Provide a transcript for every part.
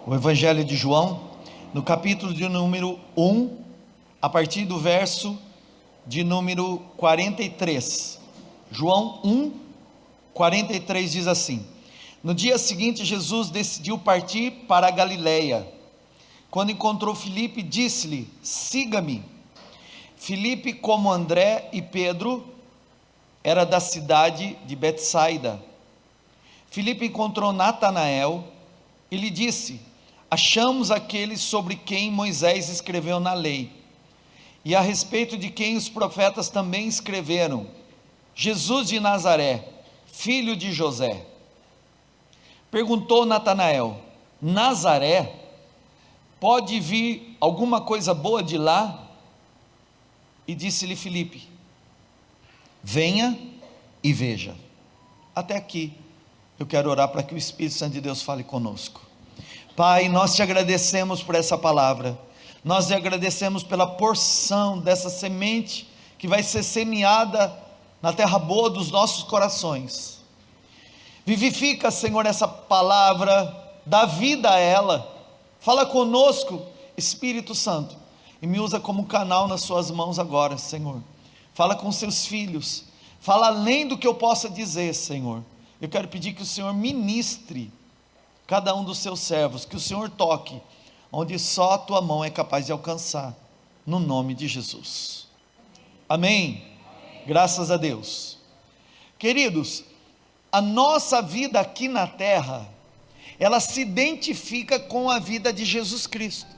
O Evangelho de João, no capítulo de número 1, a partir do verso de número 43. João 1, 43 diz assim: No dia seguinte, Jesus decidiu partir para a Galileia. Quando encontrou Filipe, disse-lhe: Siga-me. Filipe, como André e Pedro, era da cidade de Betsaida. Filipe encontrou Natanael e lhe disse: Achamos aquele sobre quem Moisés escreveu na lei, e a respeito de quem os profetas também escreveram, Jesus de Nazaré, filho de José. Perguntou Natanael: Nazaré? Pode vir alguma coisa boa de lá? E disse-lhe Filipe: Venha e veja. Até aqui eu quero orar para que o Espírito Santo de Deus fale conosco. Pai, nós te agradecemos por essa palavra, nós te agradecemos pela porção dessa semente que vai ser semeada na terra boa dos nossos corações. Vivifica, Senhor, essa palavra, dá vida a ela, fala conosco, Espírito Santo, e me usa como canal nas suas mãos agora, Senhor. Fala com seus filhos, fala além do que eu possa dizer, Senhor. Eu quero pedir que o Senhor ministre cada um dos seus servos, que o Senhor toque onde só a tua mão é capaz de alcançar, no nome de Jesus. Amém? Graças a Deus. Queridos, a nossa vida aqui na terra, ela se identifica com a vida de Jesus Cristo.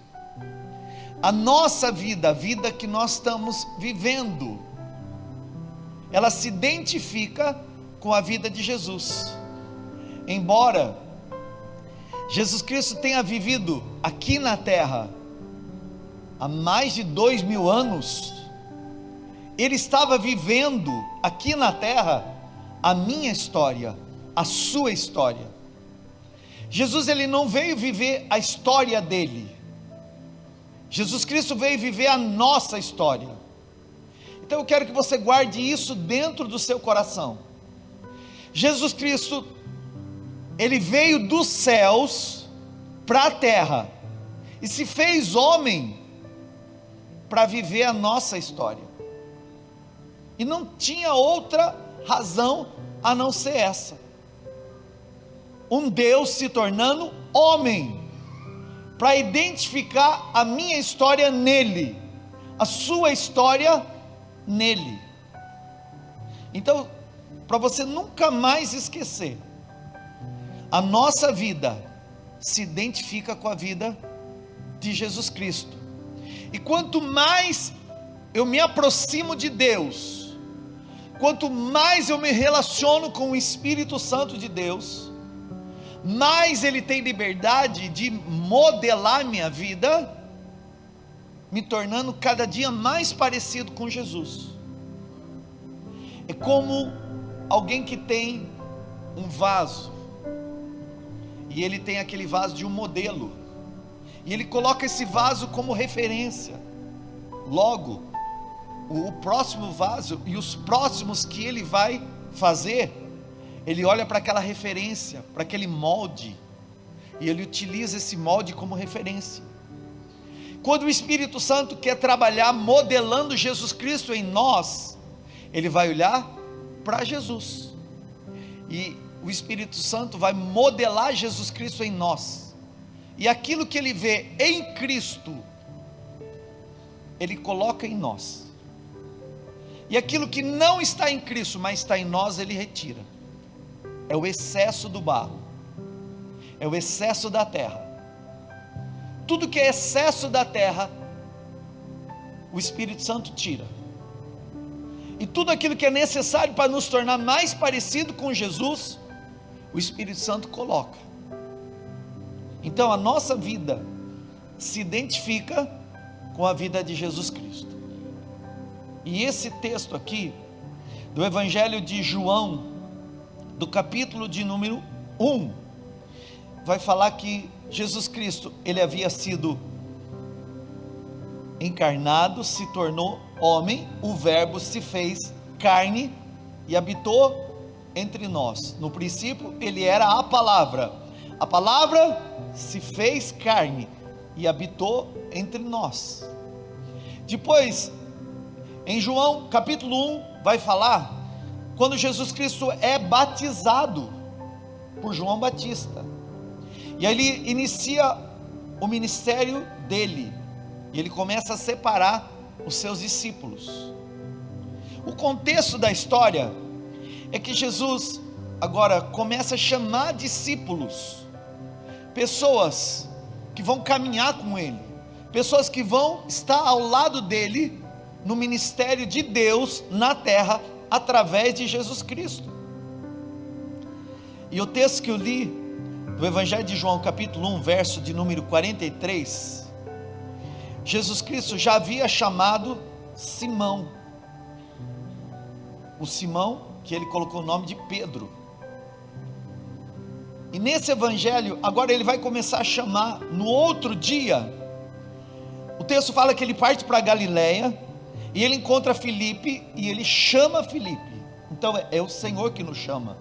A nossa vida, a vida que nós estamos vivendo, ela se identifica com a vida de Jesus. Embora Jesus Cristo tenha vivido aqui na terra há mais de 2000 anos, Ele estava vivendo aqui na terra a minha história, a sua história. Jesus, Ele não veio viver a história dele, Jesus Cristo veio viver a nossa história. Então eu quero que você guarde isso dentro do seu coração. Jesus Cristo, Ele veio dos céus para a terra e se fez homem para viver a nossa história, e não tinha outra razão a não ser essa: um Deus se tornando homem, para identificar a minha história nele, a sua história nele. Então, para você nunca mais esquecer, a nossa vida se identifica com a vida de Jesus Cristo, e quanto mais eu me aproximo de Deus, quanto mais eu me relaciono com o Espírito Santo de Deus, mais Ele tem liberdade de modelar minha vida, me tornando cada dia mais parecido com Jesus. É como alguém que tem um vaso, e ele tem aquele vaso de um modelo, e ele coloca esse vaso como referência. Logo, o próximo vaso e os próximos que ele vai fazer, ele olha para aquela referência, para aquele molde, e ele utiliza esse molde como referência. Quando o Espírito Santo quer trabalhar modelando Jesus Cristo em nós, ele vai olhar para Jesus, e o Espírito Santo vai modelar Jesus Cristo em nós, e aquilo que ele vê em Cristo, ele coloca em nós, e aquilo que não está em Cristo, mas está em nós, ele retira. É o excesso do barro, é o excesso da terra. Tudo que é excesso da terra, o Espírito Santo tira, e tudo aquilo que é necessário para nos tornar mais parecido com Jesus, o Espírito Santo coloca. Então a nossa vida se identifica com a vida de Jesus Cristo. E esse texto aqui, do Evangelho de João, do capítulo de número 1, vai falar que Jesus Cristo, ele havia sido encarnado, se tornou homem, o verbo se fez carne e habitou entre nós. No princípio ele era a palavra A palavra se fez carne e habitou entre nós. Depois, em João capítulo 1, vai falar quando Jesus Cristo é batizado por João Batista. E aí ele inicia o ministério dele. E ele começa a separar os seus discípulos. O contexto da história é que Jesus agora começa a chamar discípulos, pessoas que vão caminhar com ele, pessoas que vão estar ao lado dele no ministério de Deus na terra através de Jesus Cristo. E o texto que eu li do Evangelho de João capítulo 1, verso de número 43, Jesus Cristo já havia chamado Simão, o Simão que ele colocou o nome de Pedro. E nesse evangelho, agora ele vai começar a chamar, no outro dia, o texto fala que ele parte para Galiléia, e ele encontra Filipe, e ele chama Filipe. Então é o Senhor que nos chama.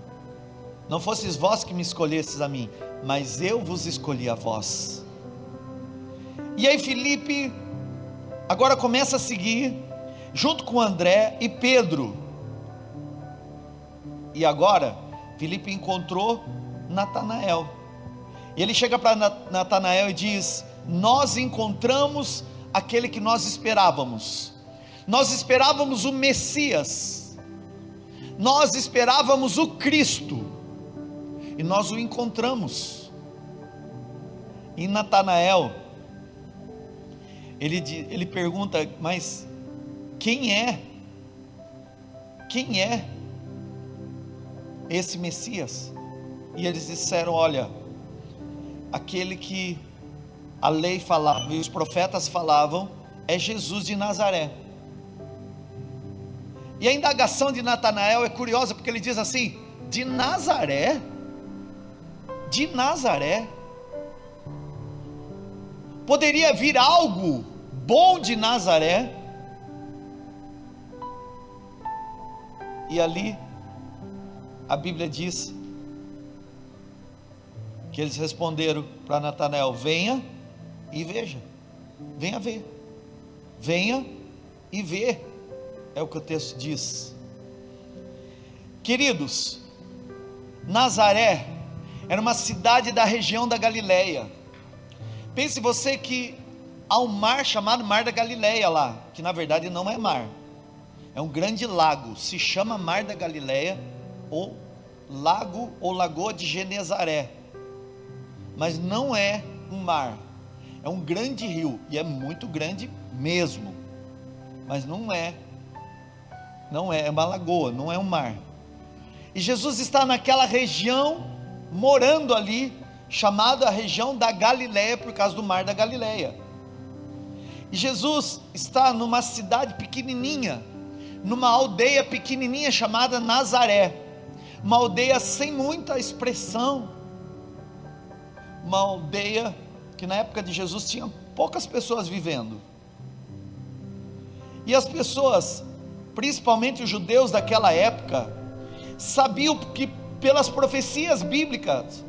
Não fosseis vós que me escolhestes a mim, mas eu vos escolhi a vós. E aí Filipe agora começa a seguir, junto com André e Pedro. E agora Filipe encontrou Natanael. E ele chega para Natanael e diz: nós encontramos aquele que nós esperávamos. Nós esperávamos o Messias, nós esperávamos o Cristo, e nós o encontramos. E Natanael, ele pergunta: mas quem é esse Messias? E eles disseram: olha, aquele que a lei falava e os profetas falavam é Jesus de Nazaré. E a indagação de Natanael é curiosa, porque ele diz assim: de Nazaré? De Nazaré? Poderia vir algo bom de Nazaré? E ali a Bíblia diz que eles responderam para Natanael: venha e veja, venha ver, venha e vê, é o que o texto diz. Queridos, Nazaré era uma cidade da região da Galileia. Pense você que há um mar chamado Mar da Galileia lá, que na verdade não é mar, é um grande lago, se chama Mar da Galileia, ou lago ou lagoa de Genezaré, mas não é um mar, é um grande rio, e é muito grande mesmo, mas não é uma lagoa, não é um mar. E Jesus está naquela região, morando ali, chamada a região da Galileia, por causa do Mar da Galileia. E Jesus está numa cidade pequenininha, numa aldeia pequenininha chamada Nazaré, uma aldeia sem muita expressão, uma aldeia que na época de Jesus tinha poucas pessoas vivendo, e as pessoas, principalmente os judeus daquela época, sabiam que pelas profecias bíblicas,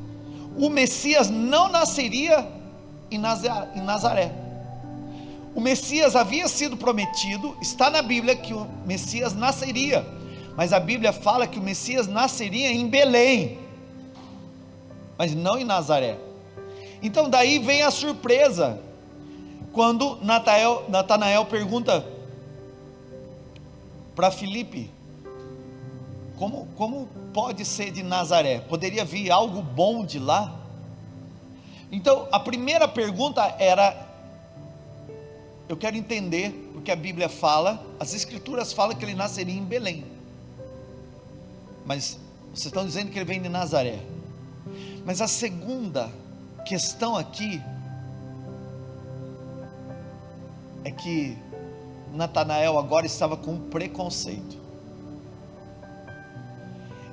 o Messias não nasceria em Nazaré. O Messias havia sido prometido, está na Bíblia que o Messias nasceria, mas a Bíblia fala que o Messias nasceria em Belém, mas não em Nazaré. Então daí vem a surpresa, quando Natanael pergunta para Filipe: como pode ser de Nazaré? Poderia vir algo bom de lá? Então a primeira pergunta era: eu quero entender o que a Bíblia fala, as escrituras falam que ele nasceria em Belém, mas vocês estão dizendo que ele vem de Nazaré. Mas a segunda questão aqui é que Natanael agora estava com um preconceito.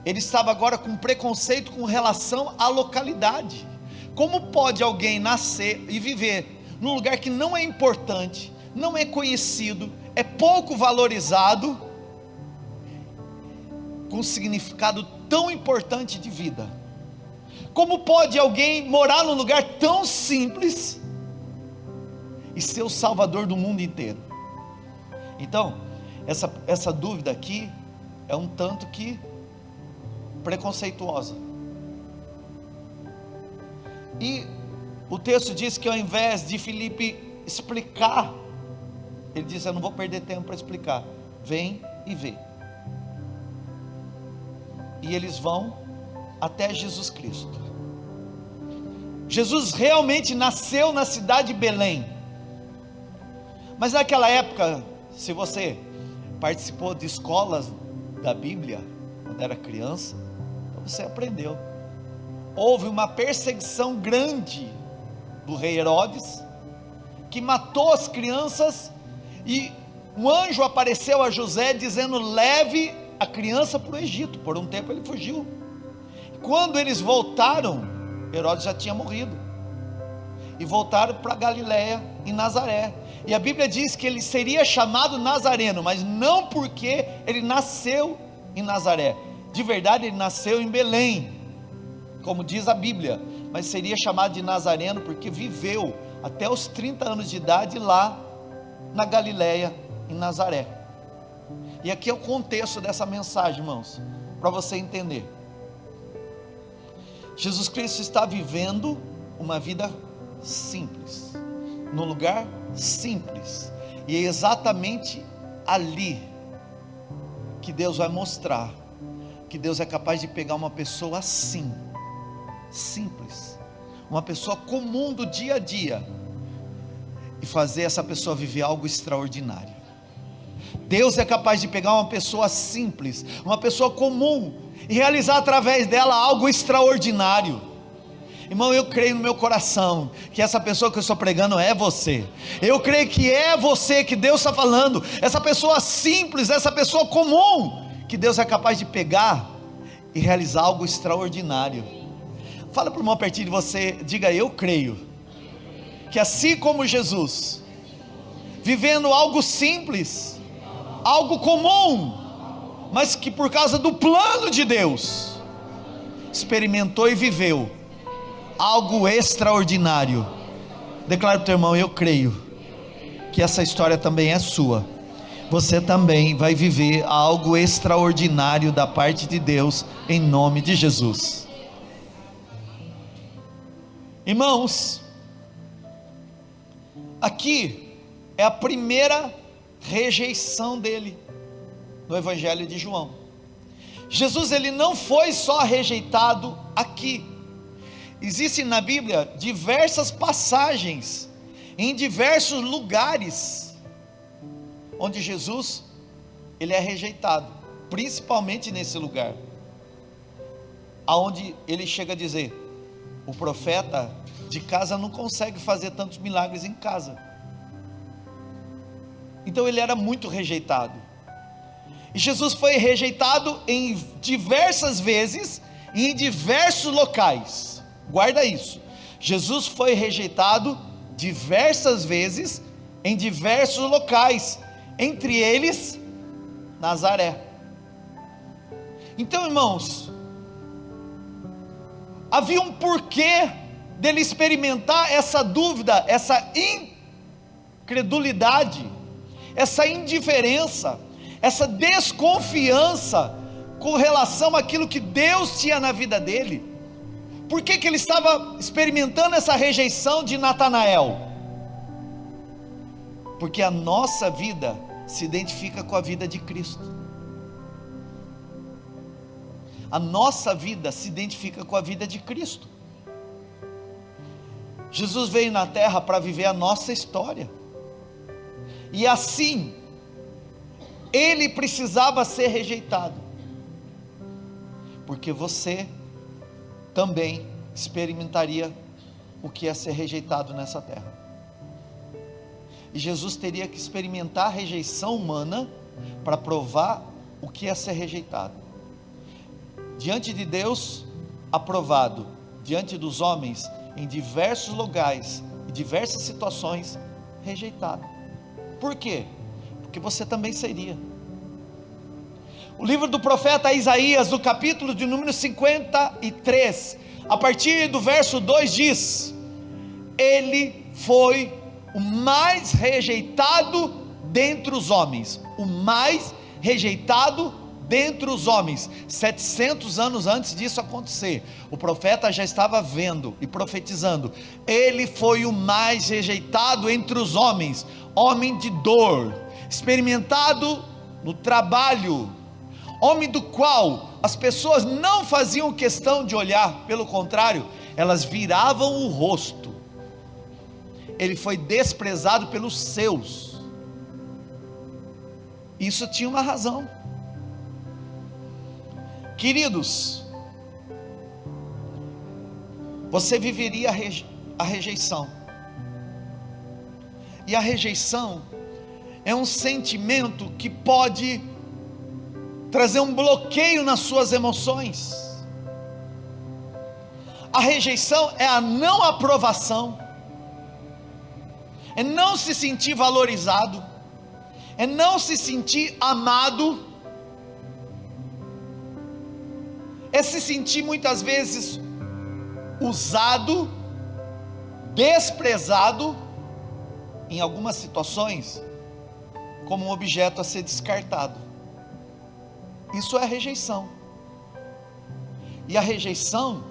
Ele estava agora com preconceito com relação à localidade. Como pode alguém nascer e viver num lugar que não é importante, não é conhecido, é pouco valorizado, com um significado tão importante de vida? Como pode alguém morar num lugar tão simples e ser o salvador do mundo inteiro? Então, essa dúvida aqui é um tanto que preconceituosa. E o texto diz que ao invés de Filipe explicar, ele disse: eu não vou perder tempo para explicar, vem e vê. E eles vão até Jesus Cristo. Jesus realmente nasceu na cidade de Belém, mas naquela época, se você participou de escolas da Bíblia quando era criança, você aprendeu. Houve uma perseguição grande do rei Herodes, que matou as crianças, e um anjo apareceu a José dizendo: leve a criança para o Egito. Por um tempo ele fugiu. Quando eles voltaram, Herodes já tinha morrido, e voltaram para Galiléia e Nazaré. E a Bíblia diz que ele seria chamado Nazareno, mas não porque ele nasceu em Nazaré. De verdade ele nasceu em Belém, como diz a Bíblia, mas seria chamado de Nazareno porque viveu até os 30 anos de idade lá na Galiléia, em Nazaré. E aqui é o contexto dessa mensagem, irmãos, para você entender. Jesus Cristo está vivendo uma vida simples, num lugar simples, e é exatamente ali que Deus vai mostrar que Deus é capaz de pegar uma pessoa assim, simples, uma pessoa comum do dia a dia, e fazer essa pessoa viver algo extraordinário. Deus é capaz de pegar uma pessoa simples, uma pessoa comum, e realizar através dela algo extraordinário. Irmão, eu creio no meu coração que essa pessoa que eu estou pregando é você. Eu creio que é você que Deus está falando, essa pessoa simples, essa pessoa comum, que Deus é capaz de pegar e realizar algo extraordinário. Fala para o irmão pertinho de você, diga: eu creio que assim como Jesus, vivendo algo simples, algo comum, mas que por causa do plano de Deus, experimentou e viveu algo extraordinário. Declara para o teu irmão: eu creio que essa história também é sua. Você também vai viver algo extraordinário da parte de Deus, em nome de Jesus. Irmãos, aqui é a primeira rejeição dele no Evangelho de João. Jesus, ele não foi só rejeitado aqui. Existem na Bíblia diversas passagens, em diversos lugares, onde Jesus, ele é rejeitado, principalmente nesse lugar, aonde ele chega a dizer: o profeta de casa não consegue fazer tantos milagres em casa. Então ele era muito rejeitado, e Jesus foi rejeitado em diversas vezes, e em diversos locais. Guarda isso, Jesus foi rejeitado diversas vezes, em diversos locais, entre eles, Nazaré. Então, irmãos, havia um porquê dele experimentar essa dúvida, essa incredulidade, essa indiferença, essa desconfiança com relação àquilo que Deus tinha na vida dele. Por que ele estava experimentando essa rejeição de Natanael? Porque a nossa vida se identifica com a vida de Cristo. A nossa vida se identifica com a vida de Cristo. Jesus veio na terra para viver a nossa história, e assim, ele precisava ser rejeitado, porque você também experimentaria o que é ser rejeitado nessa terra. E Jesus teria que experimentar a rejeição humana para provar o que é ser rejeitado. Diante de Deus, aprovado. Diante dos homens, em diversos lugares, em diversas situações, rejeitado. Por quê? Porque você também seria. O livro do profeta Isaías, no capítulo de número 53, A partir do verso 2 diz: ele foi o mais rejeitado dentre os homens. O mais rejeitado dentre os homens. 700 anos antes disso acontecer, o profeta já estava vendo e profetizando: ele foi o mais rejeitado entre os homens, homem de dor, experimentado no trabalho, homem do qual as pessoas não faziam questão de olhar, pelo contrário, elas viravam o rosto. Ele foi desprezado pelos seus. Isso tinha uma razão. Queridos, você viveria a rejeição, e a rejeição é um sentimento que pode trazer um bloqueio nas suas emoções. A rejeição é a não aprovação, é não se sentir valorizado, é não se sentir amado, é se sentir muitas vezes usado, desprezado, em algumas situações, como um objeto a ser descartado. Isso é rejeição. E a rejeição,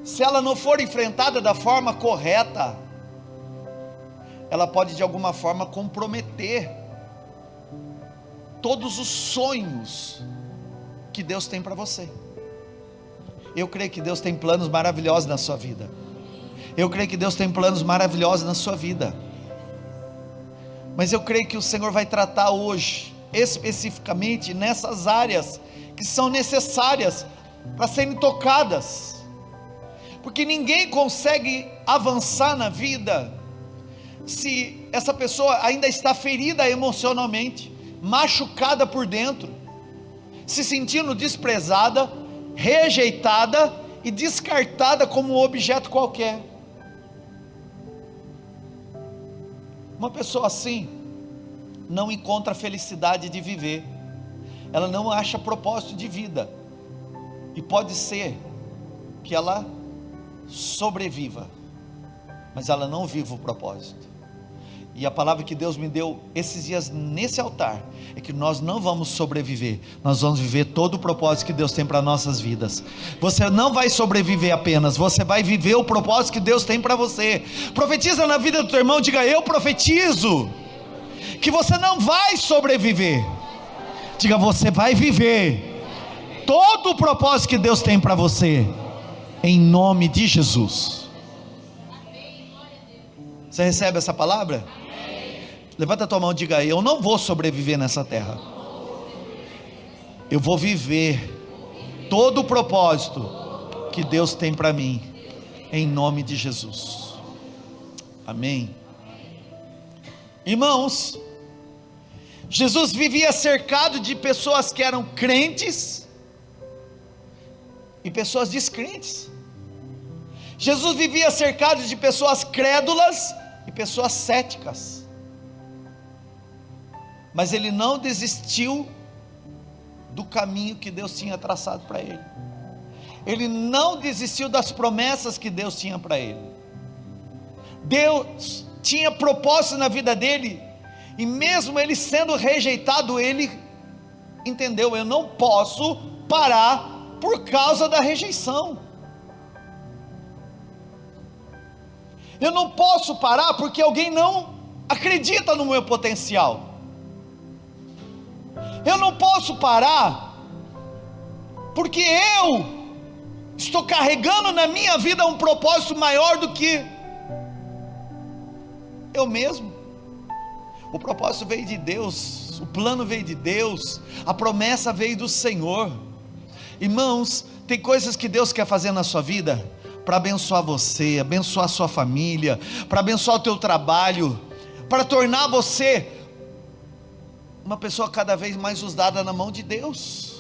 se ela não for enfrentada da forma correta, ela pode de alguma forma comprometer todos os sonhos que Deus tem para você. Eu creio que Deus tem planos maravilhosos na sua vida. Eu creio que Deus tem planos maravilhosos na sua vida. Mas eu creio que o Senhor vai tratar hoje, especificamente nessas áreas que são necessárias para serem tocadas. Porque ninguém consegue avançar na vida se essa pessoa ainda está ferida emocionalmente, machucada por dentro, se sentindo desprezada, rejeitada e descartada como um objeto qualquer. Uma pessoa assim não encontra felicidade de viver, ela não acha propósito de vida, e pode ser que ela sobreviva, mas ela não vive o propósito. E a palavra que Deus me deu esses dias nesse altar é que nós não vamos sobreviver, nós vamos viver todo o propósito que Deus tem para nossas vidas. Você não vai sobreviver apenas, você vai viver o propósito que Deus tem para você. Profetiza na vida do teu irmão, diga: eu profetizo que você não vai sobreviver. Diga: você vai viver todo o propósito que Deus tem para você, em nome de Jesus. Você recebe essa palavra? Levanta a tua mão e diga: eu não vou sobreviver nessa terra, eu vou viver todo o propósito que Deus tem para mim, em nome de Jesus. Amém. Irmãos, Jesus vivia cercado de pessoas que eram crentes e pessoas descrentes. Jesus vivia cercado de pessoas crédulas e pessoas céticas. Mas ele não desistiu do caminho que Deus tinha traçado para ele. Ele não desistiu das promessas que Deus tinha para ele. Deus tinha propósito na vida dele, e mesmo ele sendo rejeitado, ele entendeu: eu não posso parar por causa da rejeição. Eu não posso parar porque alguém não acredita no meu potencial. Eu não posso parar porque eu estou carregando na minha vida um propósito maior do que eu mesmo. O propósito veio de Deus, o plano veio de Deus, a promessa veio do Senhor. Irmãos, tem coisas que Deus quer fazer na sua vida para abençoar você, abençoar a sua família, para abençoar o teu trabalho, para tornar você uma pessoa cada vez mais usada na mão de Deus.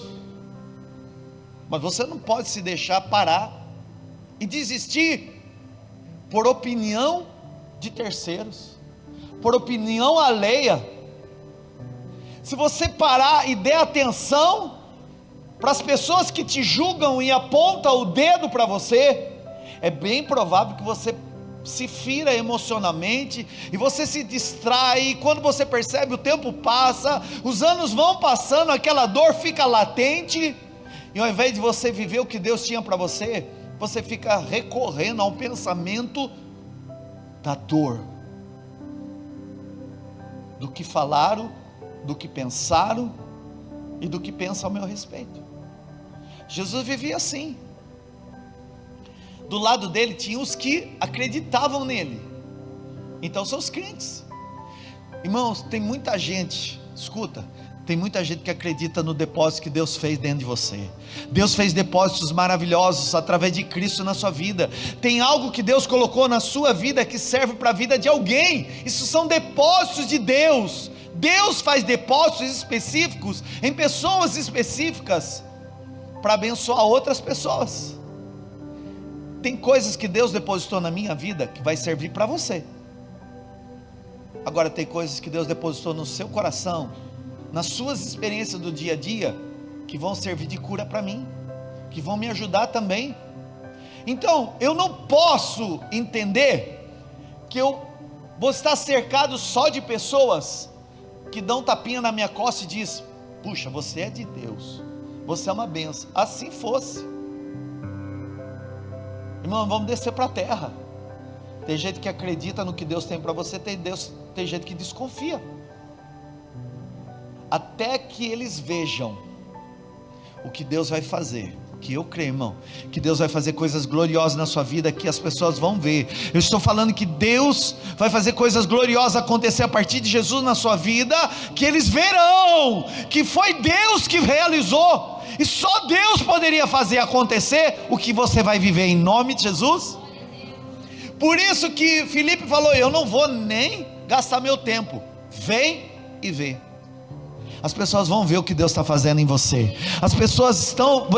Mas você não pode se deixar parar e desistir por opinião de terceiros, por opinião alheia. Se você parar e der atenção para as pessoas que te julgam e apontam o dedo para você, é bem provável que você se fira emocionalmente, e você se distrai, e quando você percebe, o tempo passa, os anos vão passando, aquela dor fica latente, e ao invés de você viver o que Deus tinha para você, você fica recorrendo ao pensamento da dor, do que falaram, do que pensaram, e do que pensam ao meu respeito. Jesus vivia assim. Do lado dele tinha os que acreditavam nele, então são os crentes. Irmãos, tem muita gente, escuta, tem muita gente que acredita no depósito que Deus fez dentro de você. Deus fez depósitos maravilhosos através de Cristo na sua vida. Tem algo que Deus colocou na sua vida que serve para a vida de alguém. Isso são depósitos de Deus. Deus faz depósitos específicos em pessoas específicas para abençoar outras pessoas. Tem coisas que Deus depositou na minha vida que vai servir para você. Agora tem coisas que Deus depositou no seu coração, nas suas experiências do dia a dia, que vão servir de cura para mim, que vão me ajudar também. Então eu não posso entender que eu vou estar cercado só de pessoas que dão tapinha na minha costa e diz: puxa, você é de Deus, você é uma benção. Assim fosse, irmão, vamos descer para a terra. Tem gente que acredita no que Deus tem para você, tem gente que desconfia, até que eles vejam o que Deus vai fazer. Que eu creio, irmão, que Deus vai fazer coisas gloriosas na sua vida, que as pessoas vão ver. Eu estou falando que Deus vai fazer coisas gloriosas acontecer a partir de Jesus na sua vida, que eles verão que foi Deus que realizou, e só Deus poderia fazer acontecer o que você vai viver em nome de Jesus. Por isso que Filipe falou: eu não vou nem gastar meu tempo, vem e vê. As pessoas vão ver o que Deus está fazendo em você.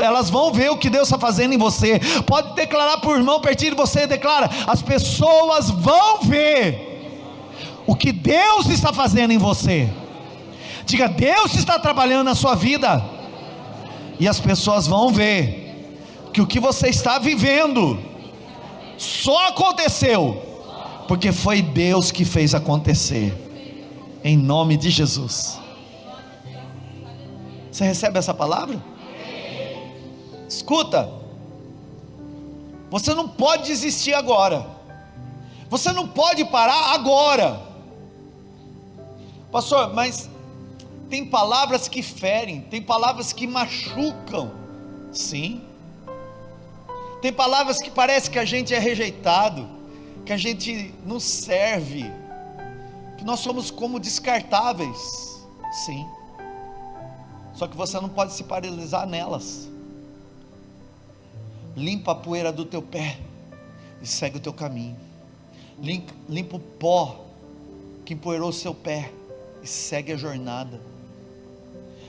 Elas vão ver o que Deus está fazendo em você. Pode declarar para o irmão pertinho de você, declara: as pessoas vão ver o que Deus está fazendo em você. Diga: Deus está trabalhando na sua vida. E as pessoas vão ver que o que você está vivendo só aconteceu porque foi Deus que fez acontecer, em nome de Jesus. Você recebe essa palavra? Escuta, você não pode desistir agora, você não pode parar agora. Pastor, mas tem palavras que ferem, tem palavras que machucam. Sim. Tem palavras que parece que a gente é rejeitado, que a gente não serve, que nós somos como descartáveis. Sim. Só que você não pode se paralisar nelas. Limpa a poeira do teu pé e segue o teu caminho. Limpa o pó que empoeirou o seu pé e segue a jornada.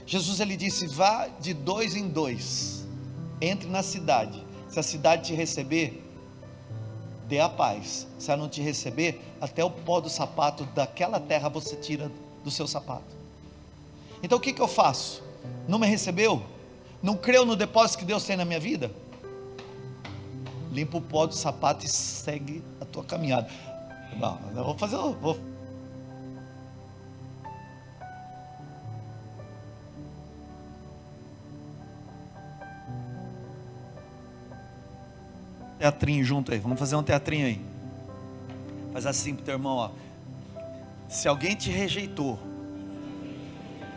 Jesus, ele disse: vá de 2 em 2, entre na cidade. Se a cidade te receber, dê a paz. Se ela não te receber, até o pó do sapato daquela terra você tira do seu sapato. Então o que eu faço? Não me recebeu? Não creu no depósito que Deus tem na minha vida? Limpa o pó do sapato e segue a tua caminhada. Não, eu vou fazer, teatrinho junto aí, vamos fazer um teatrinho aí. Faz assim pro teu irmão, ó. Se alguém te rejeitou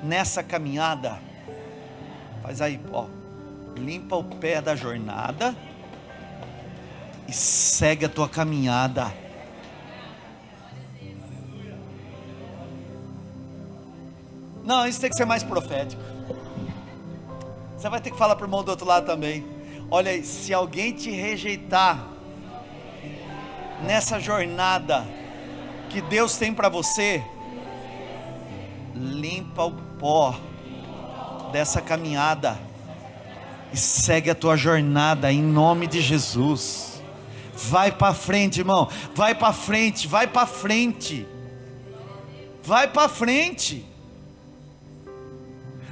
nessa caminhada, faz aí, ó, limpa o pé da jornada e segue a tua caminhada. Não, isso tem que ser mais profético. Você vai ter que falar para o irmão do outro lado também. Olha aí, se alguém te rejeitar nessa jornada que Deus tem para você, limpa o pó dessa caminhada e segue a tua jornada em nome de Jesus. Vai para frente, irmão, vai para frente, vai para frente, vai para frente.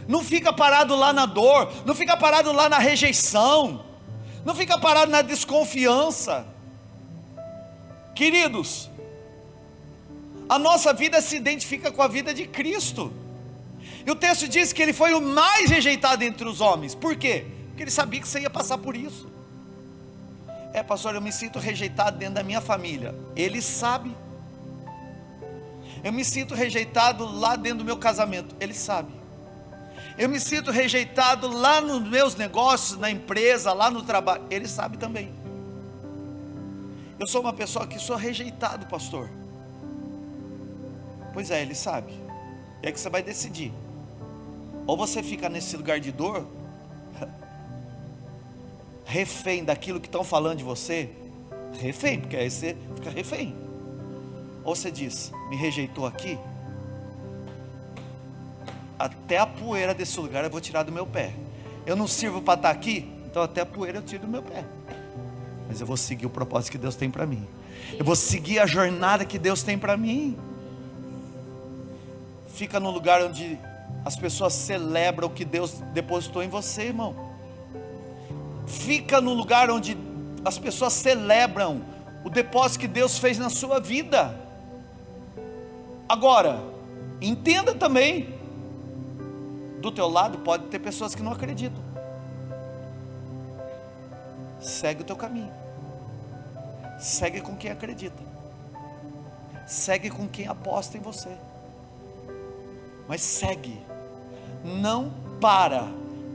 Não fica parado lá na dor, não fica parado lá na rejeição, não fica parado na desconfiança. Queridos, a nossa vida se identifica com a vida de Cristo. E o texto diz que ele foi o mais rejeitado entre os homens. Por quê? Porque ele sabia que você ia passar por isso. Pastor, eu me sinto rejeitado dentro da minha família. Ele sabe. Eu me sinto rejeitado lá dentro do meu casamento. Ele sabe. Eu me sinto rejeitado lá nos meus negócios, na empresa, lá no trabalho. Ele sabe também. Eu sou uma pessoa que sou rejeitado, pastor. Pois é, ele sabe. E é que você vai decidir. Ou você fica nesse lugar de dor, refém daquilo que estão falando de você, refém, porque aí você fica refém. Ou você diz, me rejeitou aqui, até a poeira desse lugar eu vou tirar do meu pé. Eu não sirvo para estar aqui, então até a poeira eu tiro do meu pé. Mas eu vou seguir o propósito que Deus tem para mim. Eu vou seguir a jornada que Deus tem para mim. Fica no lugar onde as pessoas celebram o que Deus depositou em você, irmão. Fica no lugar onde as pessoas celebram o depósito que Deus fez na sua vida. Agora, entenda também, do teu lado pode ter pessoas que não acreditam. Segue o teu caminho. Segue com quem acredita. Segue com quem aposta em você. Mas segue. Não para.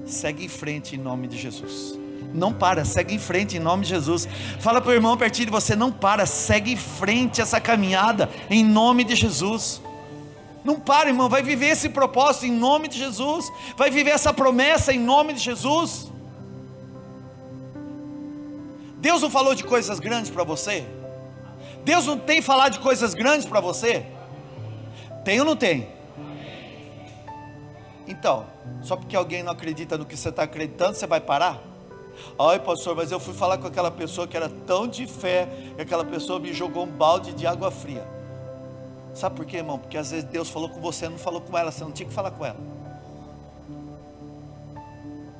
Segue em frente em nome de Jesus. Não para, segue em frente em nome de Jesus. Fala para o irmão pertinho de você, não para, segue em frente essa caminhada em nome de Jesus. Não para, irmão, vai viver esse propósito em nome de Jesus. Vai viver essa promessa em nome de Jesus. Deus não falou de coisas grandes para você? Deus não tem falado de coisas grandes para você? Tem ou não tem? Então, só porque alguém não acredita no que você está acreditando, você vai parar? Ai, pastor, mas eu fui falar com aquela pessoa que era tão de fé, e aquela pessoa me jogou um balde de água fria. Sabe por quê, irmão? Porque às vezes Deus falou com você, não falou com ela, você não tinha que falar com ela.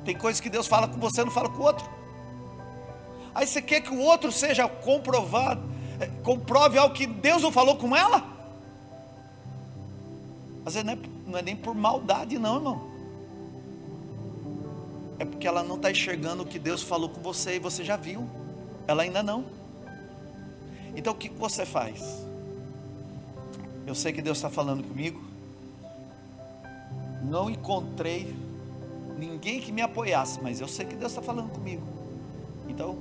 Tem coisas que Deus fala com você, não fala com o outro. Aí você quer que o outro seja comprovado, comprove algo que Deus não falou com ela? Às vezes não é nem por maldade não, irmão. É porque ela não está enxergando o que Deus falou com você e você já viu. Ela ainda não. Então o que você faz? Eu sei que Deus está falando comigo. Não encontrei ninguém que me apoiasse, mas eu sei que Deus está falando comigo. Então,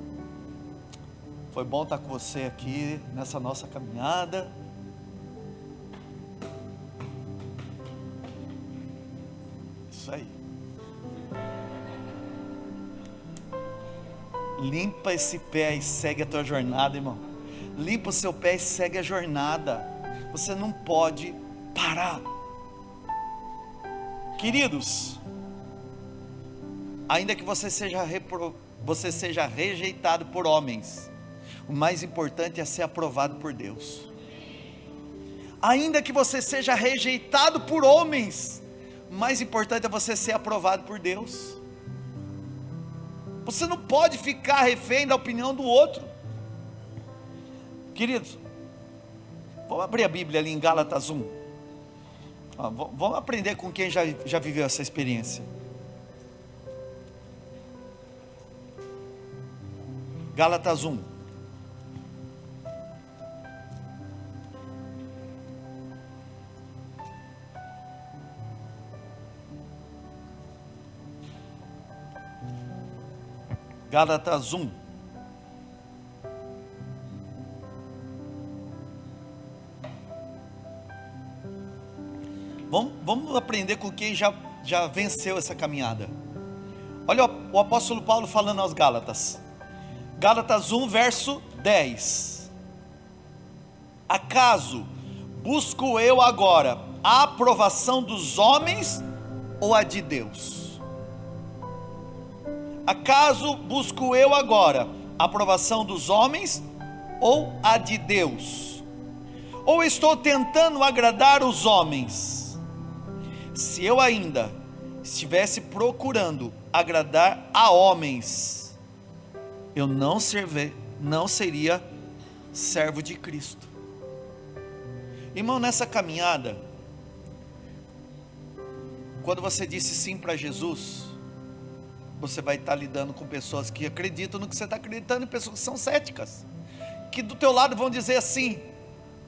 foi bom estar com você aqui nessa nossa caminhada. Isso aí. Limpa esse pé e segue a tua jornada, irmão. Limpa o seu pé e segue a jornada. Você não pode parar. Queridos, ainda que você seja rejeitado por homens, o mais importante é ser aprovado por Deus. Ainda que você seja rejeitado por homens, o mais importante é você ser aprovado por Deus. Você não pode ficar refém da opinião do outro. Queridos, vamos abrir a Bíblia ali em Gálatas 1. Vamos aprender com quem já viveu essa experiência. Gálatas 1. Gálatas 1. Vamos aprender com quem já venceu essa caminhada. Olha o apóstolo Paulo falando aos Gálatas. Gálatas 1, verso 10. Acaso busco eu agora a aprovação dos homens ou a de Deus? Acaso busco eu agora a aprovação dos homens ou a de Deus? Ou estou tentando agradar os homens? Se eu ainda estivesse procurando agradar a homens, eu não seria servo de Cristo. Irmão, nessa caminhada, quando você disse sim para Jesus, você vai estar lidando com pessoas que acreditam no que você está acreditando, e pessoas que são céticas, que do teu lado vão dizer assim: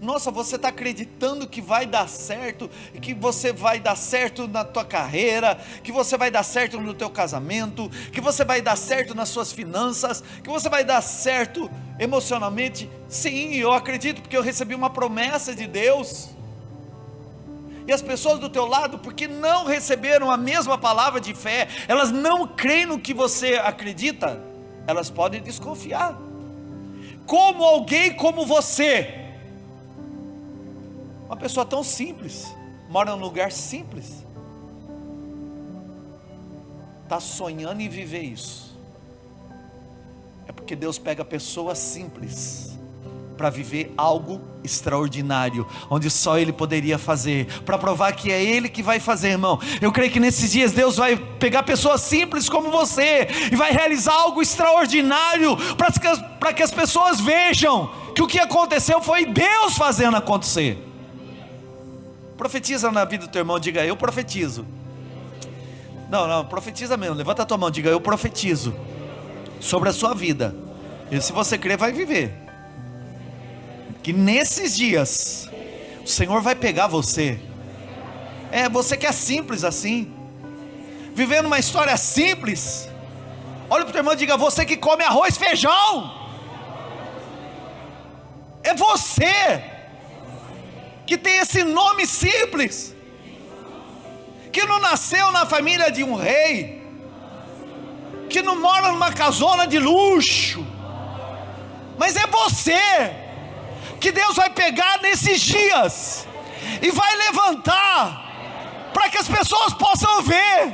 nossa, você está acreditando que vai dar certo, que você vai dar certo na tua carreira, que você vai dar certo no teu casamento, que você vai dar certo nas suas finanças, que você vai dar certo emocionalmente. Sim, eu acredito, porque eu recebi uma promessa de Deus. E as pessoas do teu lado, porque não receberam a mesma palavra de fé, elas não creem no que você acredita, elas podem desconfiar. Como alguém como você, uma pessoa tão simples, mora num lugar simples, está sonhando em viver isso, é porque Deus pega pessoas simples para viver algo extraordinário, onde só Ele poderia fazer, para provar que é Ele que vai fazer, irmão. Eu creio que nesses dias Deus vai pegar pessoas simples como você, e vai realizar algo extraordinário, para que as pessoas vejam que o que aconteceu foi Deus fazendo acontecer. Profetiza na vida do teu irmão, diga: eu profetizo. Não, profetiza mesmo, levanta a tua mão, diga: eu profetizo sobre a sua vida, e se você crer, vai viver. Que nesses dias o Senhor vai pegar você, você que é simples assim, vivendo uma história simples. Olha para o teu irmão e diga: você que come arroz e feijão, é você que tem esse nome simples, que não nasceu na família de um rei, que não mora numa casona de luxo, mas é você que Deus vai pegar nesses dias e vai levantar, para que as pessoas possam ver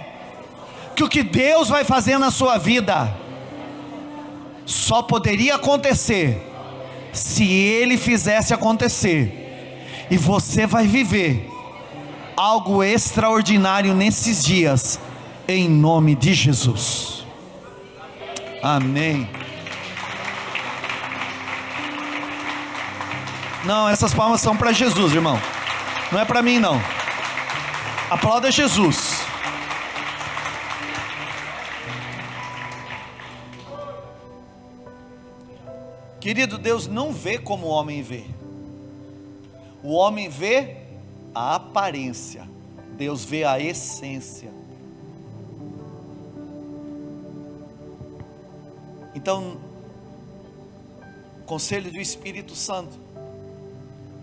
que o que Deus vai fazer na sua vida só poderia acontecer se Ele fizesse acontecer, e você vai viver algo extraordinário nesses dias, em nome de Jesus. Amém. Não, essas palmas são para Jesus, irmão, não é para mim não. Aplauda Jesus. Querido, Deus não vê como o homem vê. O homem vê a aparência, Deus vê a essência. Então, conselho do Espírito Santo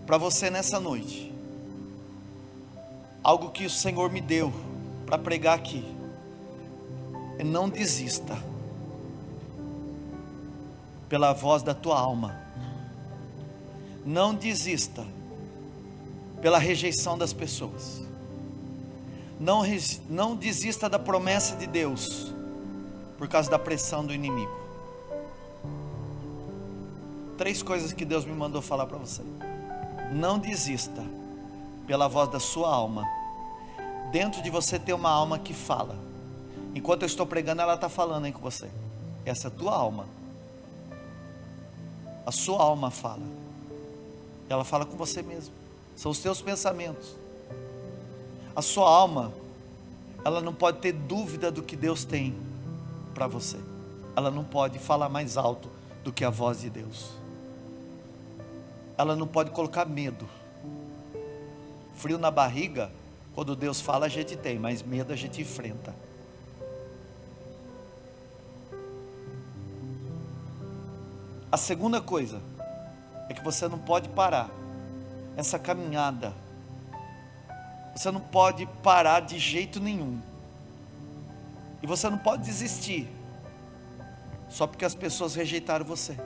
para você nessa noite, algo que o Senhor me deu para pregar aqui, não desista pela voz da tua alma, não desista pela rejeição das pessoas, não desista da promessa de Deus por causa da pressão do inimigo. 3 coisas que Deus me mandou falar para você. Não desista pela voz da sua alma. Dentro de você tem uma alma que fala. Enquanto eu estou pregando, ela está falando aí com você. Essa é a tua alma. A sua alma fala. Ela fala com você mesmo. São os teus pensamentos. A sua alma, ela não pode ter dúvida do que Deus tem para você. Ela não pode falar mais alto do que a voz de Deus. Ela não pode colocar medo. Frio na barriga, quando Deus fala, a gente tem, mas medo a gente enfrenta. A segunda coisa é que você não pode parar essa caminhada. Você não pode parar de jeito nenhum. E você não pode desistir só porque as pessoas rejeitaram você,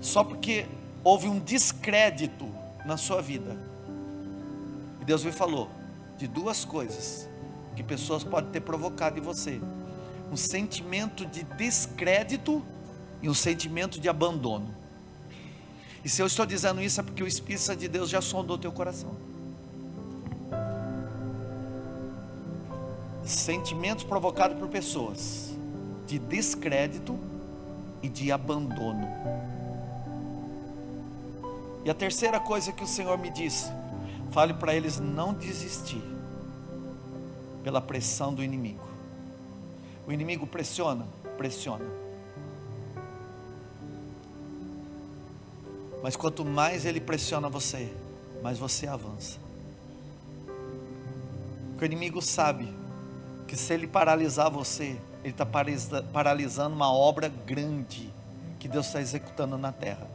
só porque houve um descrédito na sua vida. E Deus me falou de 2 coisas que pessoas podem ter provocado em você: um sentimento de descrédito e um sentimento de abandono. E se eu estou dizendo isso, é porque o Espírito Santo de Deus já sondou teu coração. sentimentos provocados por pessoas de descrédito e de abandono. E a terceira coisa que o Senhor me disse: fale para eles não desistir pela pressão do inimigo. O inimigo pressiona, mas quanto mais ele pressiona você, mais você avança. Porque o inimigo sabe que se ele paralisar você, ele está paralisando uma obra grande que Deus está executando na terra,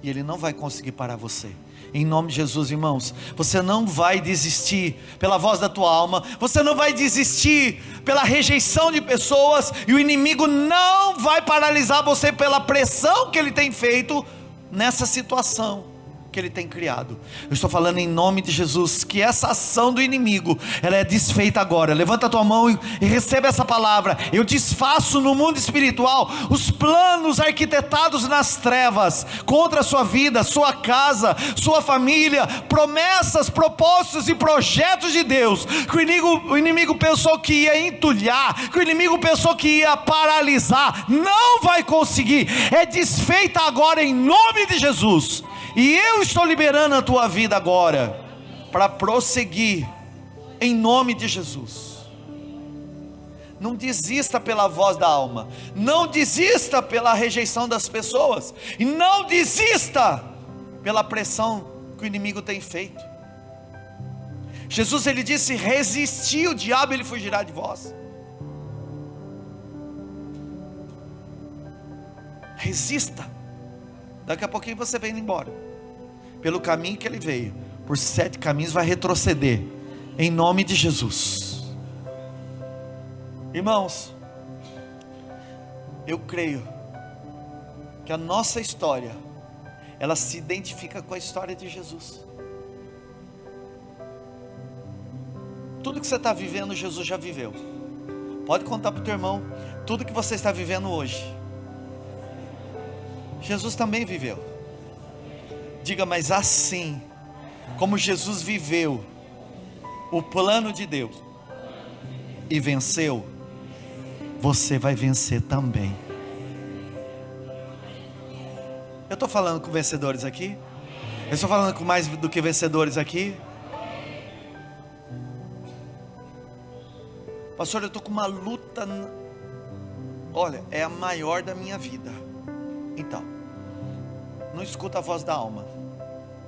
e ele não vai conseguir parar você. Em nome de Jesus, irmãos, você não vai desistir pela voz da tua alma, você não vai desistir pela rejeição de pessoas, e o inimigo não vai paralisar você pela pressão que ele tem feito nessa situação que ele tem criado. Eu estou falando em nome de Jesus, que essa ação do inimigo, ela é desfeita agora. Levanta a tua mão e receba essa palavra. Eu desfaço no mundo espiritual os planos arquitetados nas trevas contra a sua vida, sua casa, sua família, promessas, propósitos e projetos de Deus, que o inimigo pensou que ia entulhar, que o inimigo pensou que ia paralisar. Não vai conseguir. É desfeita agora em nome de Jesus. E eu estou liberando a tua vida agora, para prosseguir, em nome de Jesus. Não desista pela voz da alma, não desista pela rejeição das pessoas, e não desista pela pressão que o inimigo tem feito. Jesus, ele disse: resisti o diabo, ele fugirá de vós. Resista. Daqui a pouquinho você vem embora pelo caminho que ele veio, por 7 caminhos vai retroceder, em nome de Jesus. Irmãos, eu creio que a nossa história, ela se identifica com a história de Jesus. Tudo que você está vivendo, Jesus já viveu. Pode contar para o teu irmão, tudo que você está vivendo hoje, Jesus também viveu. Diga: mas assim como Jesus viveu o plano de Deus e venceu, você vai vencer também. Eu estou falando com vencedores aqui? Eu estou falando com mais do que vencedores aqui? Pastor, eu estou com uma luta, olha, é a maior da minha vida. Então, não escuta a voz da alma,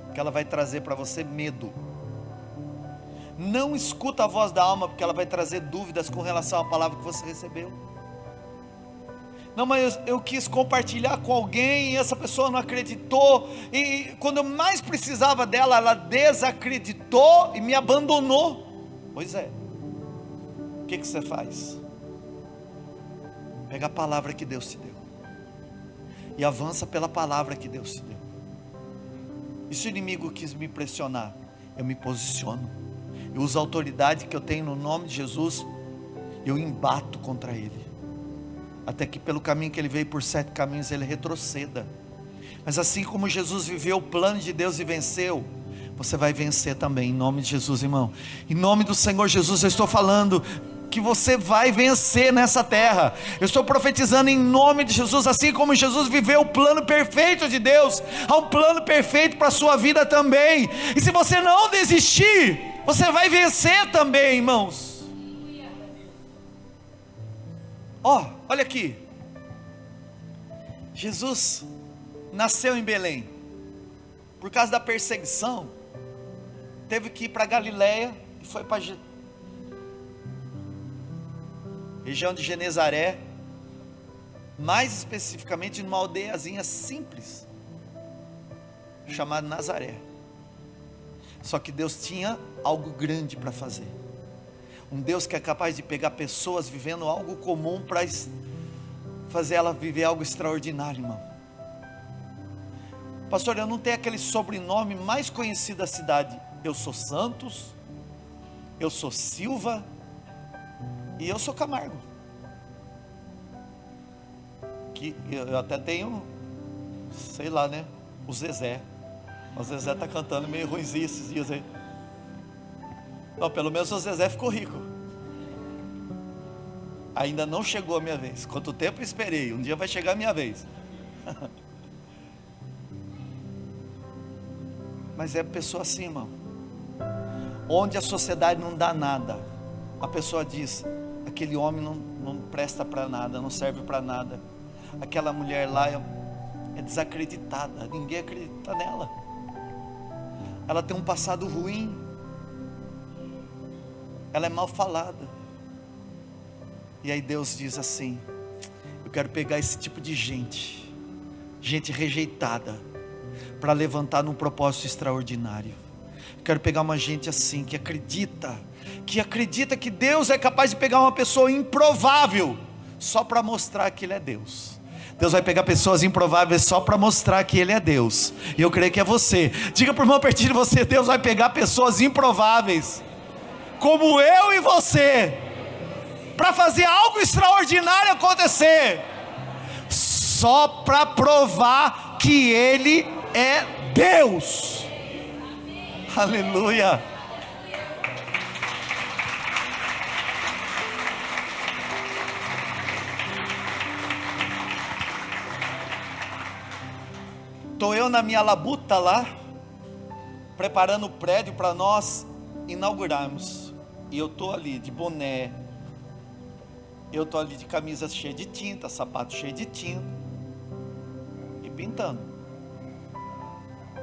porque ela vai trazer para você medo. Não escuta a voz da alma, porque ela vai trazer dúvidas com relação à palavra que você recebeu. Não, mas eu quis compartilhar com alguém e essa pessoa não acreditou, e quando eu mais precisava dela, ela desacreditou e me abandonou. Pois é, o que você faz? Pega a palavra que Deus te deu e avança pela palavra que Deus te deu. E se o inimigo quis me pressionar, eu me posiciono, eu uso a autoridade que eu tenho no nome de Jesus, eu embato contra ele, até que pelo caminho que ele veio, por 7 caminhos, ele retroceda. Mas assim como Jesus viveu o plano de Deus e venceu, você vai vencer também, em nome de Jesus, irmão. Em nome do Senhor Jesus, eu estou falando que você vai vencer nessa terra. Eu estou profetizando em nome de Jesus, assim como Jesus viveu o plano perfeito de Deus, há um plano perfeito para a sua vida também. E se você não desistir, você vai vencer também, irmãos. Olha aqui, Jesus nasceu em Belém, por causa da perseguição, teve que ir para Galileia, e foi para região de Genezaré, mais especificamente numa aldeiazinha simples, chamada Nazaré. Só que Deus tinha algo grande para fazer, um Deus que é capaz de pegar pessoas vivendo algo comum, para fazer ela viver algo extraordinário, irmão. Pastor, eu não tenho aquele sobrenome mais conhecido da cidade. Eu sou Santos, eu sou Silva, e eu sou Camargo. Que eu até tenho, sei lá, né? O Zezé. O Zezé está cantando meio ruimzinho esses dias aí. Não, pelo menos o Zezé ficou rico. Ainda não chegou a minha vez. Quanto tempo esperei, um dia vai chegar a minha vez. Mas é pessoa assim, irmão, onde a sociedade não dá nada, a pessoa diz, aquele homem não presta para nada, não serve para nada, aquela mulher lá é desacreditada, ninguém acredita nela, ela tem um passado ruim, ela é mal falada. E aí Deus diz assim: eu quero pegar esse tipo de gente rejeitada, para levantar num propósito extraordinário. Eu quero pegar uma gente assim, que acredita que Deus é capaz de pegar uma pessoa improvável, só para mostrar que Ele é Deus. Deus vai pegar pessoas improváveis só para mostrar que Ele é Deus. E eu creio que é você. Diga para o irmão pertinho de você: Deus vai pegar pessoas improváveis, como eu e você, para fazer algo extraordinário acontecer, só para provar que Ele é Deus. Aleluia. Estou eu na minha labuta lá, preparando o prédio para nós inaugurarmos, e eu estou ali de boné, eu estou ali de camisa cheia de tinta, sapato cheio de tinta, e pintando.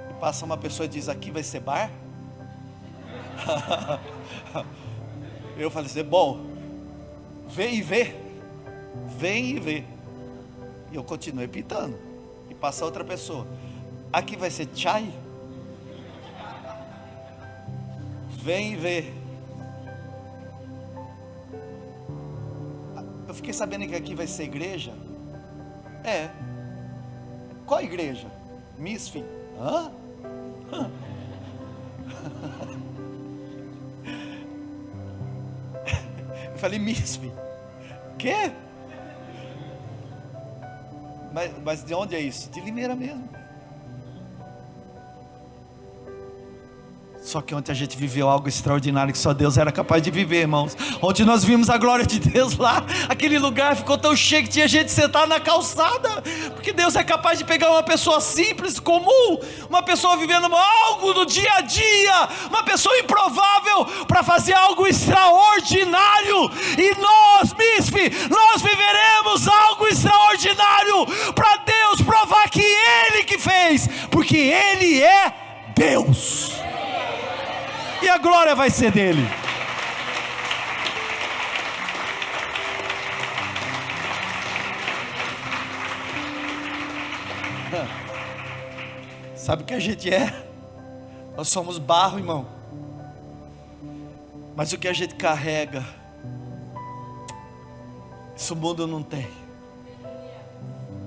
E passa uma pessoa e diz: aqui vai ser bar? Eu falei assim: bom, vem e vê, vem e vê. E eu continuei pintando. E passa outra pessoa: aqui vai ser chai? Vem e vê. Eu fiquei sabendo que aqui vai ser igreja. É. Qual igreja? Misfit. Hã? Eu falei: Misfit. Quê? Mas de onde é isso? De Limeira mesmo. Só que ontem a gente viveu algo extraordinário que só Deus era capaz de viver, irmãos. Ontem nós vimos a glória de Deus lá. Aquele lugar ficou tão cheio que tinha gente sentada na calçada. Porque Deus é capaz de pegar uma pessoa simples, comum, uma pessoa vivendo algo do dia a dia, uma pessoa improvável, para fazer algo extraordinário. E nós, Misfit, nós viveremos algo extraordinário, para Deus provar que Ele que fez, porque Ele é Deus. E a glória vai ser dele. Sabe o que a gente é? Nós somos barro, irmão. Mas o que a gente carrega, isso o mundo não tem.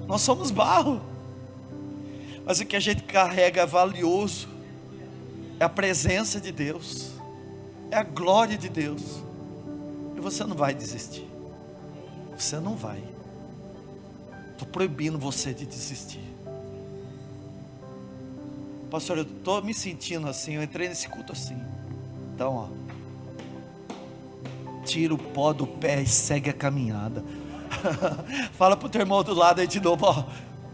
Nós somos barro, mas o que a gente carrega é valioso. É a presença de Deus, é a glória de Deus. E você não vai desistir. Você não vai. Estou proibindo você de desistir. Pastor, eu estou me sentindo assim. Eu entrei nesse culto assim. Então, tira o pó do pé e segue a caminhada. Fala para o teu irmão do lado aí de novo,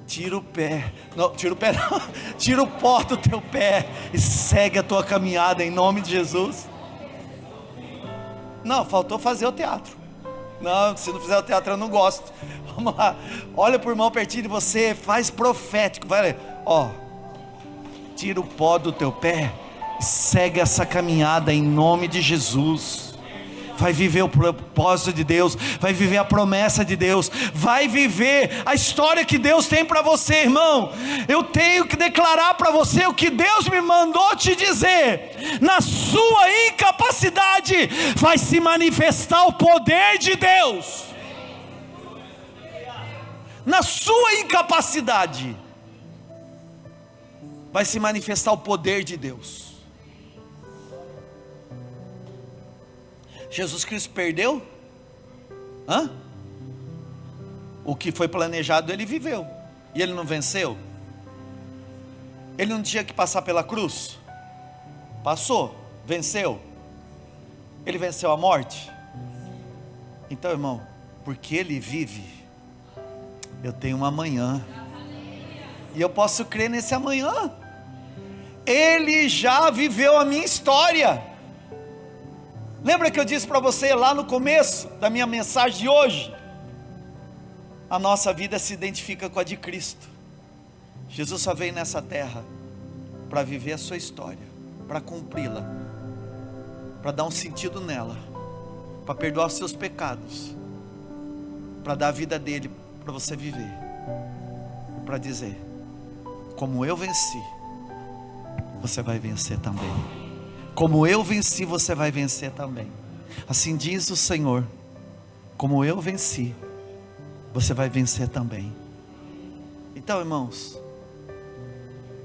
tira o pé, não, tira o pé não, tira o pó do teu pé e segue a tua caminhada em nome de Jesus. Não, faltou fazer o teatro. Não, se não fizer o teatro eu não gosto. Vamos lá, olha para o irmão pertinho de você, faz profético, vai, tira o pó do teu pé e segue essa caminhada em nome de Jesus. Vai viver o propósito de Deus, vai viver a promessa de Deus, vai viver a história que Deus tem para você, irmão. Eu tenho que declarar para você o que Deus me mandou te dizer. Na sua incapacidade vai se manifestar o poder de Deus. Na sua incapacidade vai se manifestar o poder de Deus. Jesus Cristo perdeu? O que foi planejado ele viveu. E ele não venceu? Ele não tinha que passar pela cruz? Passou, venceu. Ele venceu a morte? Então, irmão, porque Ele vive, eu tenho um amanhã, e eu posso crer nesse amanhã. Ele já viveu a minha história. Lembra que eu disse para você lá no começo da minha mensagem de hoje? A nossa vida se identifica com a de Cristo. Jesus só veio nessa terra para viver a sua história, para cumpri-la, para dar um sentido nela, para perdoar os seus pecados, para dar a vida dele para você viver, para dizer: como eu venci, você vai vencer também. Como eu venci, você vai vencer também. Assim diz o Senhor: como eu venci, você vai vencer também. Então, irmãos,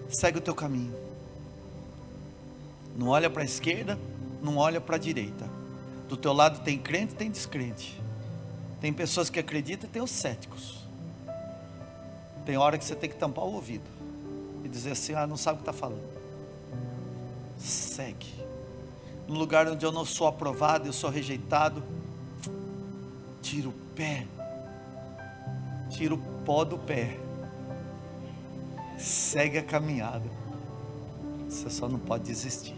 segue o teu caminho. Não olha para a esquerda, não olha para a direita. Do teu lado tem crente e tem descrente. Tem pessoas que acreditam e tem os céticos. Tem hora que você tem que tampar o ouvido e dizer assim: não sabe o que está falando. Segue. No lugar onde eu não sou aprovado, eu sou rejeitado, tira o pé, tira o pó do pé, segue a caminhada. Você só não pode desistir,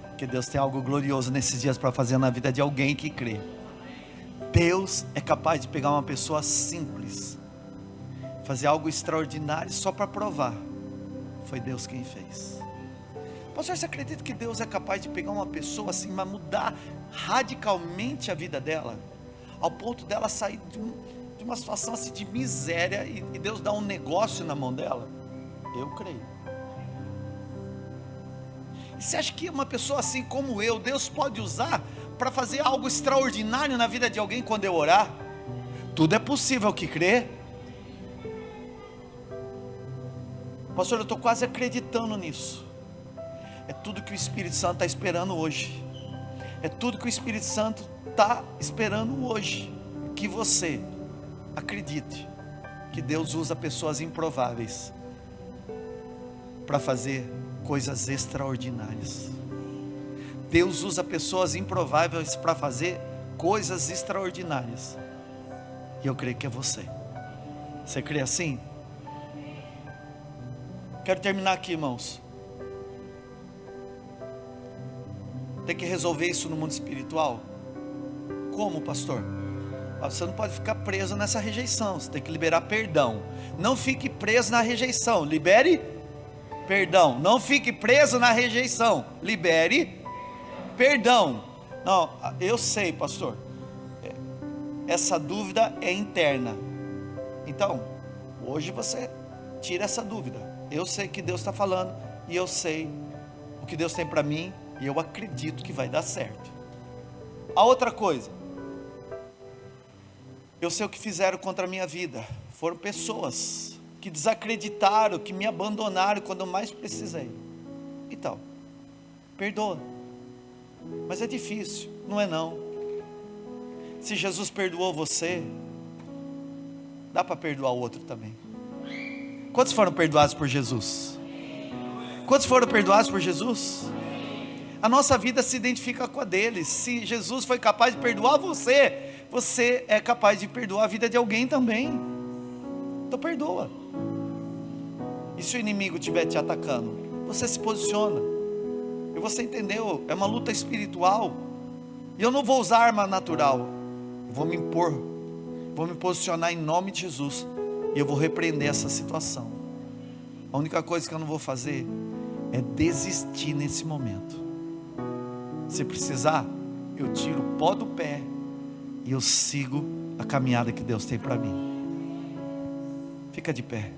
porque Deus tem algo glorioso nesses dias para fazer na vida de alguém que crê. Deus é capaz de pegar uma pessoa simples, fazer algo extraordinário só para provar: foi Deus quem fez. Pastor, você acredita que Deus é capaz de pegar uma pessoa assim, mas mudar radicalmente a vida dela, ao ponto dela sair de uma situação assim de miséria, e Deus dá um negócio na mão dela? Eu creio. E você acha que uma pessoa assim como eu, Deus pode usar para fazer algo extraordinário na vida de alguém quando eu orar? Tudo é possível que crê. Pastor, eu estou quase acreditando nisso. É tudo que o Espírito Santo está esperando hoje. É tudo que o Espírito Santo está esperando hoje. Que você acredite que Deus usa pessoas improváveis para fazer coisas extraordinárias. Deus usa pessoas improváveis para fazer coisas extraordinárias. E eu creio que é você. Você crê assim? Quero terminar aqui, irmãos. Tem que resolver isso no mundo espiritual. Como, pastor? Você não pode ficar preso nessa rejeição. Você tem que liberar perdão. Não fique preso na rejeição. Libere perdão. Não fique preso na rejeição. Libere perdão. Não, eu sei, pastor, essa dúvida é interna. Então, hoje você tira essa dúvida. Eu sei que Deus está falando, e eu sei o que Deus tem para mim, e eu acredito que vai dar certo. A outra coisa, eu sei o que fizeram contra a minha vida. Foram pessoas que desacreditaram, que me abandonaram quando eu mais precisei. Então, perdoa. Mas é difícil, não é não. Se Jesus perdoou você, dá para perdoar o outro também. Quantos foram perdoados por Jesus? Quantos foram perdoados por Jesus? A nossa vida se identifica com a dele. Se Jesus foi capaz de perdoar você, você é capaz de perdoar a vida de alguém também. Então perdoa. E se o inimigo estiver te atacando, você se posiciona. E você entendeu? É uma luta espiritual. E eu não vou usar arma natural. Eu vou me impor. Vou me posicionar em nome de Jesus. E eu vou repreender essa situação. A única coisa que eu não vou fazer é desistir nesse momento. Se precisar, eu tiro o pó do pé e eu sigo a caminhada que Deus tem para mim. Fica de pé.